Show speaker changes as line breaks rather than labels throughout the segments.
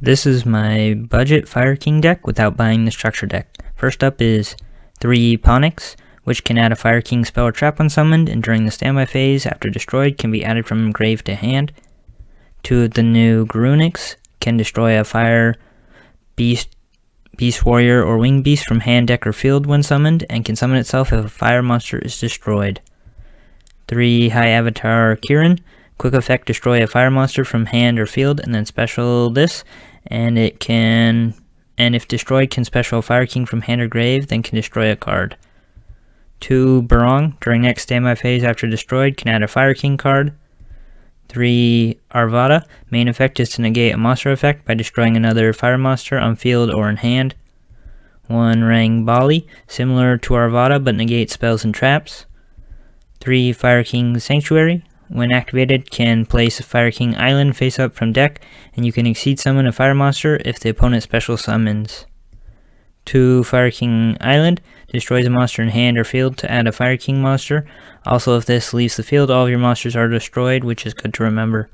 This is my budget Fire King deck without buying the structure deck. First up is 3 Ponyx, which can add a Fire King spell or trap when summoned, and during the standby phase after destroyed can be added from grave to hand. 2 of the new Garunics can destroy a Fire Beast, Beast Warrior, or Winged Beast from hand, deck, or field when summoned, and can summon itself if a fire monster is destroyed. 3 High Avatar Kirin, quick effect, destroy a fire monster from hand or field, and then special this, and if destroyed can special Fire King from hand or grave, then can destroy a card. 2 Barong, during next standby phase after destroyed can add a Fire King card. 3 Arvada, main effect is to negate a monster effect by destroying another fire monster on field or in hand. 1 Rang Bali, similar to Arvada but negates spells and traps. 3 Fire King Sanctuary, when activated can place a Fire King Island face up from deck, and you can exceed summon a fire monster if the opponent special summons. 2 Fire King Island, destroys a monster in hand or field to add a Fire King monster. Also, if this leaves the field, all of your monsters are destroyed, which is good to remember.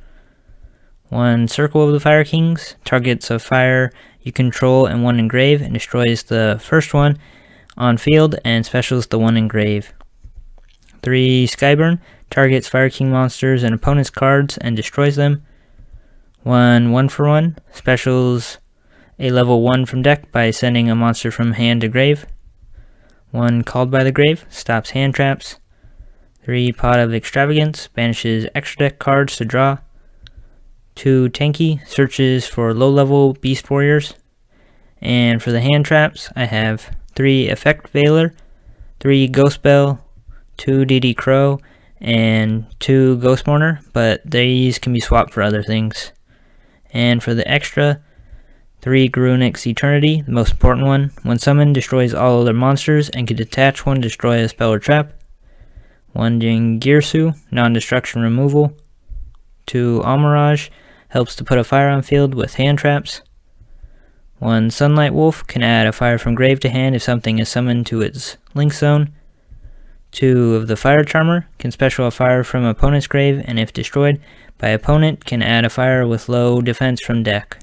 1 Circle of the Fire Kings, targets a fire you control and one engrave, and destroys the first one on field and specials the one engrave. 3 Skyburn, targets Fire King monsters and opponent's cards and destroys them. 1 1-for-1, specials a level 1 from deck by sending a monster from hand to grave. 1 Called by the Grave, stops hand traps. 3 Pot of Extravagance, banishes extra deck cards to draw. 2 Tanky, searches for low level beast warriors. And for the hand traps, I have 3 Effect Veiler, 3 Ghost Bell, 2 DD Crow, and 2 Ghost Mourner, but these can be swapped for other things. And for the extra, 3 Garunix Eternity, the most important one. When summoned, destroys all other monsters and can detach one to destroy a spell or trap. 1 Jingirsu, non-destruction removal. 2 Almirage, helps to put a fire on field with hand traps. 1 Sunlight Wolf, can add a fire from grave to hand if something is summoned to its link zone. 2 of the Fire Charmer, can special a fire from opponent's grave, and if destroyed by opponent, can add a fire with low defense from deck.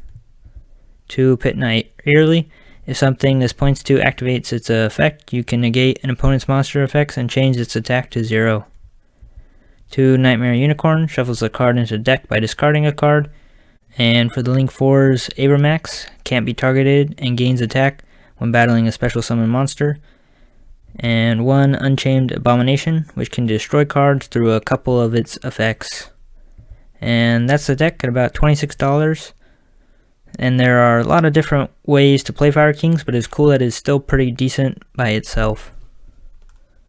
2 Pit Knight Yearly, if something this points to activates its effect, you can negate an opponent's monster effects and change its attack to 0. 2 Nightmare Unicorn, shuffles a card into deck by discarding a card. And for the Link 4's Abramax, can't be targeted and gains attack when battling a special summon monster. And 1 Unchained Abomination, which can destroy cards through a couple of its effects. And that's the deck at about $26. And there are a lot of different ways to play Fire Kings, but it's cool that it's still pretty decent by itself.